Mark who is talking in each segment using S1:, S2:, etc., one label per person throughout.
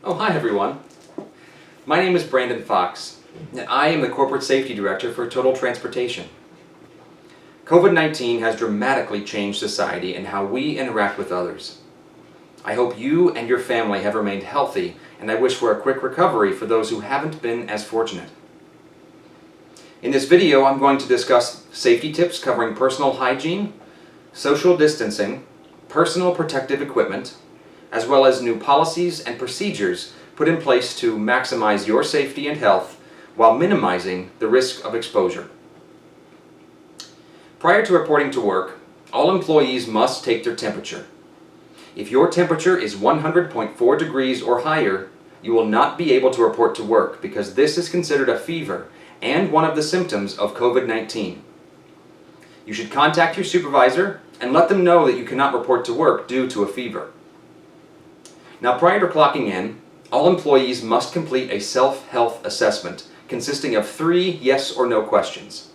S1: Oh, hi everyone. My name is Brandon Fox, and I am the Corporate Safety Director for Total Transportation. COVID-19 has dramatically changed society and how we interact with others. I hope you and your family have remained healthy, and I wish for a quick recovery for those who haven't been as fortunate. In this video, I'm going to discuss safety tips covering personal hygiene, social distancing, personal protective equipment, as well as new policies and procedures put in place to maximize your safety and health while minimizing the risk of exposure. Prior to reporting to work, all employees must take their temperature. If your temperature is 100.4 degrees or higher, you will not be able to report to work because this is considered a fever and one of the symptoms of COVID-19. You should contact your supervisor and let them know that you cannot report to work due to a fever. Now, prior to clocking in, all employees must complete a self-health assessment consisting of 3 yes or no questions.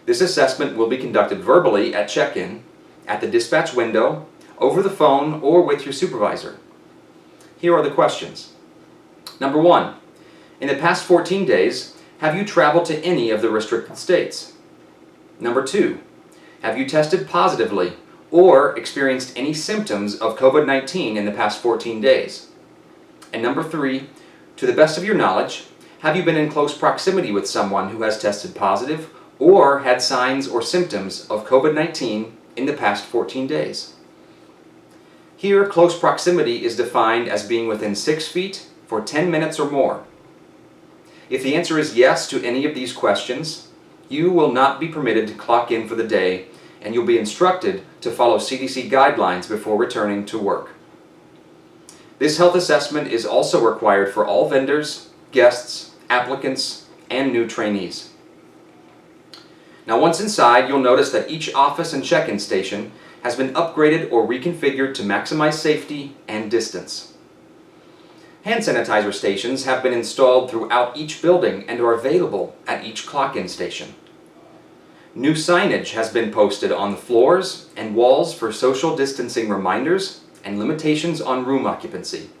S1: This assessment will be conducted verbally at check-in, at the dispatch window, over the phone, or with your supervisor. Here are the questions. Number 1. In the past 14 days, have you traveled to any of the restricted states? Number 2. Have you tested positively or experienced any symptoms of COVID-19 in the past 14 days? And number 3, to the best of your knowledge, have you been in close proximity with someone who has tested positive or had signs or symptoms of COVID-19 in the past 14 days? Here, close proximity is defined as being within 6 feet for 10 minutes or more. If the answer is yes to any of these questions, you will not be permitted to clock in for the day, and you'll be instructed to follow CDC guidelines before returning to work. This health assessment is also required for all vendors, guests, applicants, and new trainees. Now, once inside, you'll notice that each office and check-in station has been upgraded or reconfigured to maximize safety and distance. Hand sanitizer stations have been installed throughout each building and are available at each clock-in station. New signage has been posted on the floors and walls for social distancing reminders and limitations on room occupancy.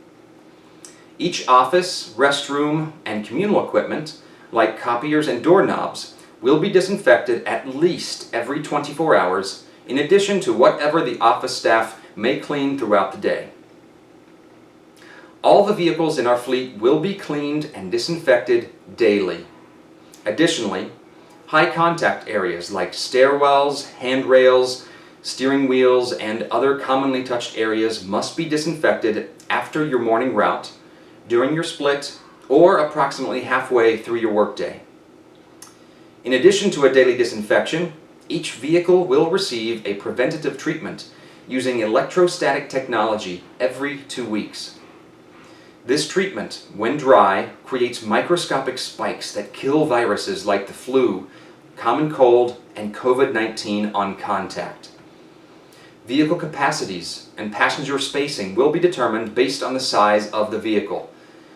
S1: Each office, restroom, and communal equipment, like copiers and doorknobs, will be disinfected at least every 24 hours, in addition to whatever the office staff may clean throughout the day. All the vehicles in our fleet will be cleaned and disinfected daily. Additionally, high contact areas like stairwells, handrails, steering wheels, and other commonly touched areas must be disinfected after your morning route, during your split, or approximately halfway through your workday. In addition to a daily disinfection, each vehicle will receive a preventative treatment using electrostatic technology every 2 weeks. This treatment, when dry, creates microscopic spikes that kill viruses like the flu, common cold, and COVID-19 on contact. Vehicle capacities and passenger spacing will be determined based on the size of the vehicle,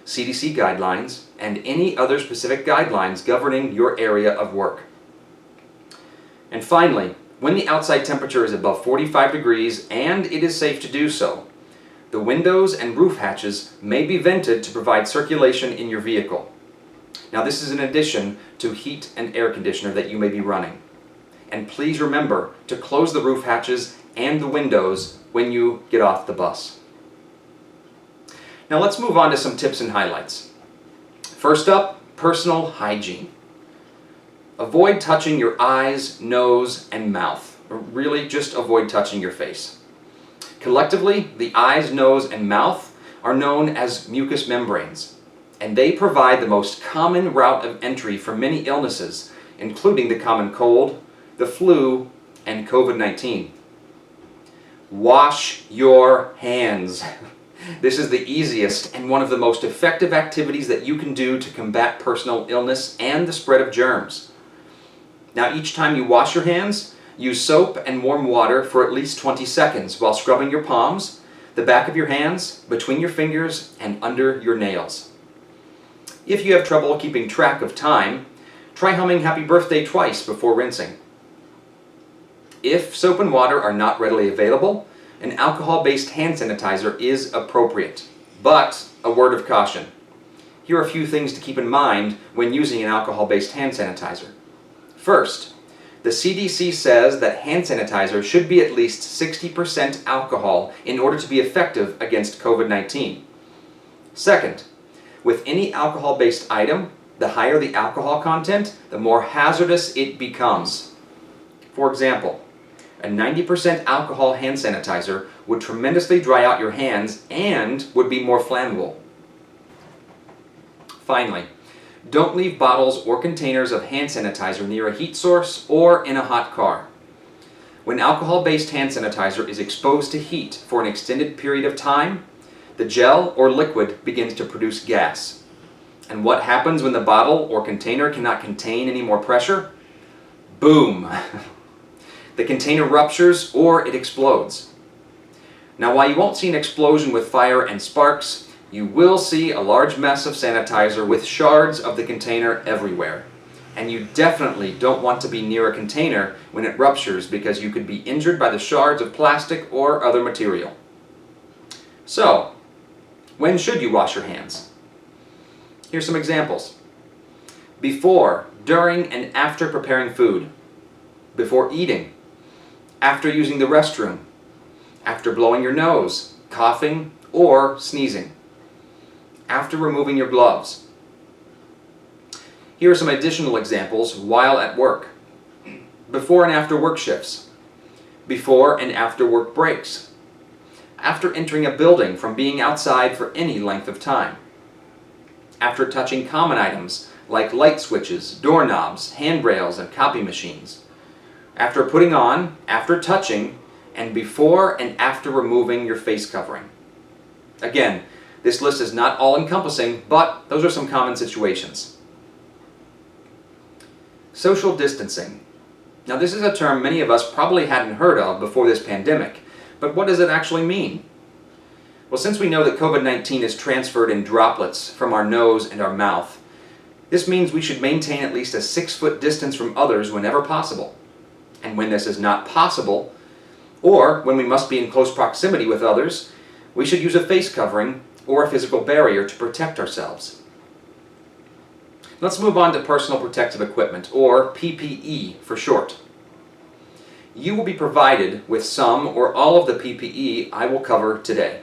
S1: CDC guidelines, and any other specific guidelines governing your area of work. And finally, when the outside temperature is above 45 degrees and it is safe to do so, the windows and roof hatches may be vented to provide circulation in your vehicle. Now, this is in addition to heat and air conditioner that you may be running. And please remember to close the roof hatches and the windows when you get off the bus. Now let's move on to some tips and highlights. First up, personal hygiene. Avoid touching your eyes, nose, and mouth. Or really, just avoid touching your face. Collectively, the eyes, nose, and mouth are known as mucous membranes, and they provide the most common route of entry for many illnesses, including the common cold, the flu, and COVID-19. Wash your hands. This is the easiest and one of the most effective activities that you can do to combat personal illness and the spread of germs. Now, each time you wash your hands, use soap and warm water for at least 20 seconds while scrubbing your palms, the back of your hands, between your fingers, and under your nails. If you have trouble keeping track of time, try humming Happy Birthday twice before rinsing. If soap and water are not readily available, an alcohol-based hand sanitizer is appropriate. But a word of caution. Here are a few things to keep in mind when using an alcohol-based hand sanitizer. First, the CDC says that hand sanitizer should be at least 60% alcohol in order to be effective against COVID-19. Second, with any alcohol-based item, the higher the alcohol content, the more hazardous it becomes. For example, a 90% alcohol hand sanitizer would tremendously dry out your hands and would be more flammable. Finally, don't leave bottles or containers of hand sanitizer near a heat source or in a hot car. When alcohol-based hand sanitizer is exposed to heat for an extended period of time, the gel or liquid begins to produce gas. And what happens when the bottle or container cannot contain any more pressure? Boom! The container ruptures or it explodes. Now, while you won't see an explosion with fire and sparks, you will see a large mess of sanitizer with shards of the container everywhere. And you definitely don't want to be near a container when it ruptures because you could be injured by the shards of plastic or other material. So, when should you wash your hands? Here's some examples. Before, during, and after preparing food. Before eating. After using the restroom. After blowing your nose, coughing, or sneezing. After removing your gloves. Here are some additional examples while at work. Before and after work shifts. Before and after work breaks. After entering a building from being outside for any length of time. After touching common items like light switches, doorknobs, handrails, and copy machines. After putting on, after touching, and before and after removing your face covering. Again, this list is not all-encompassing, but those are some common situations. Social distancing. Now, this is a term many of us probably hadn't heard of before this pandemic, but what does it actually mean? Well, since we know that COVID-19 is transferred in droplets from our nose and our mouth, this means we should maintain at least a 6-foot distance from others whenever possible. And when this is not possible, or when we must be in close proximity with others, we should use a face covering or a physical barrier to protect ourselves. Let's move on to personal protective equipment, or PPE for short. You will be provided with some or all of the PPE I will cover today.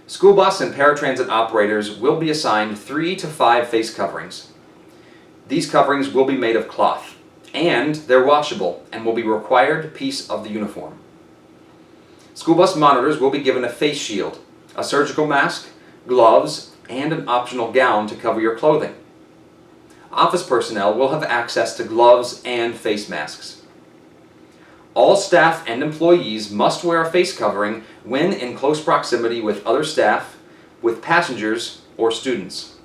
S1: School bus and paratransit operators will be assigned 3 to 5 face coverings. These coverings will be made of cloth, and they're washable and will be a required piece of the uniform. School bus monitors will be given a face shield, a surgical mask, gloves, and an optional gown to cover your clothing. Office personnel will have access to gloves and face masks. All staff and employees must wear a face covering when in close proximity with other staff, with passengers, or students.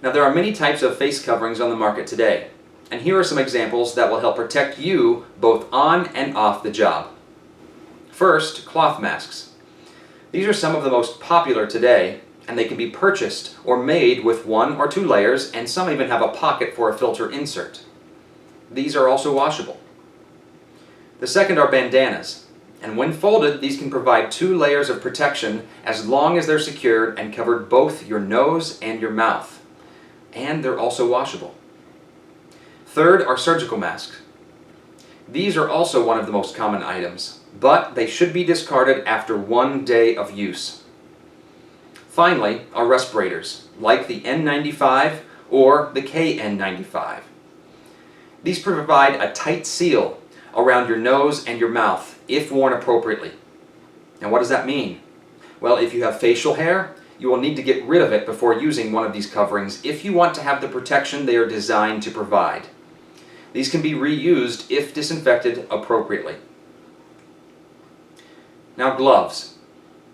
S1: Now, there are many types of face coverings on the market today, and here are some examples that will help protect you both on and off the job. First, cloth masks. These are some of the most popular today, and they can be purchased or made with 1 or 2 layers, and some even have a pocket for a filter insert. These are also washable. The second are bandanas, and when folded, these can provide 2 layers of protection as long as they're secured and covered both your nose and your mouth. And they're also washable. Third are surgical masks. These are also one of the most common items, but they should be discarded after 1 day of use. Finally are respirators, like the N95 or the KN95. These provide a tight seal around your nose and your mouth if worn appropriately. Now, what does that mean? Well, if you have facial hair, you will need to get rid of it before using one of these coverings if you want to have the protection they are designed to provide. These can be reused if disinfected appropriately. Now, gloves.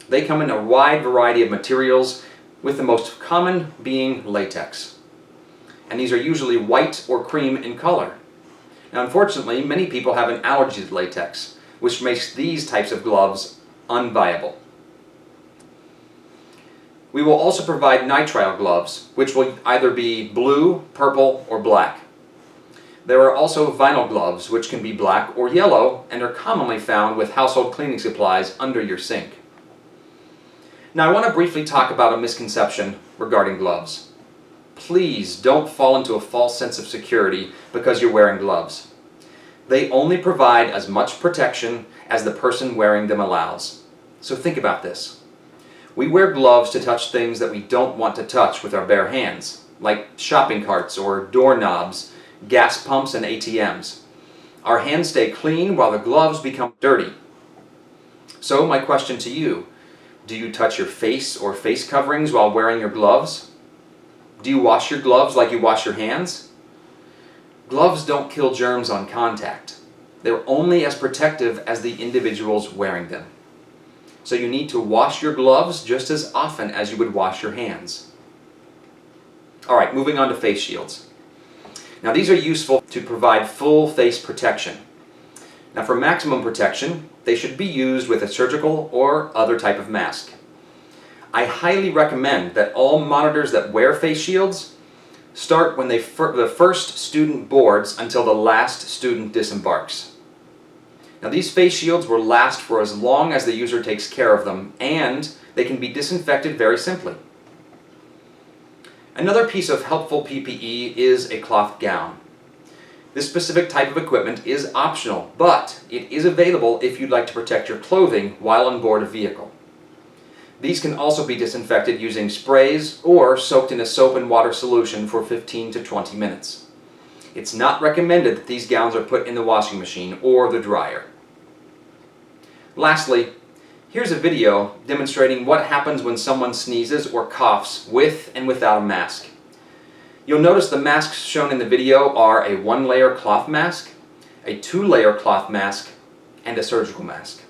S1: They come in a wide variety of materials, with the most common being latex. And these are usually white or cream in color. Now, unfortunately, many people have an allergy to latex, which makes these types of gloves unviable. We will also provide nitrile gloves, which will either be blue, purple, or black. There are also vinyl gloves, which can be black or yellow and are commonly found with household cleaning supplies under your sink. Now I want to briefly talk about a misconception regarding gloves. Please don't fall into a false sense of security because you're wearing gloves. They only provide as much protection as the person wearing them allows. So think about this. We wear gloves to touch things that we don't want to touch with our bare hands, like shopping carts or doorknobs, gas pumps, and ATMs. Our hands stay clean while the gloves become dirty. So my question to you, do you touch your face or face coverings while wearing your gloves? Do you wash your gloves like you wash your hands? Gloves don't kill germs on contact. They're only as protective as the individuals wearing them. So you need to wash your gloves just as often as you would wash your hands. Alright, moving on to face shields. Now these are useful to provide full face protection. Now for maximum protection, they should be used with a surgical or other type of mask. I highly recommend that all monitors that wear face shields start when the first student boards until the last student disembarks. Now these face shields will last for as long as the user takes care of them, and they can be disinfected very simply. Another piece of helpful PPE is a cloth gown. This specific type of equipment is optional, but it is available if you'd like to protect your clothing while on board a vehicle. These can also be disinfected using sprays or soaked in a soap and water solution for 15 to 20 minutes. It's not recommended that these gowns are put in the washing machine or the dryer. Lastly, here's a video demonstrating what happens when someone sneezes or coughs with and without a mask. You'll notice the masks shown in the video are a 1-layer cloth mask, a 2-layer cloth mask, and a surgical mask.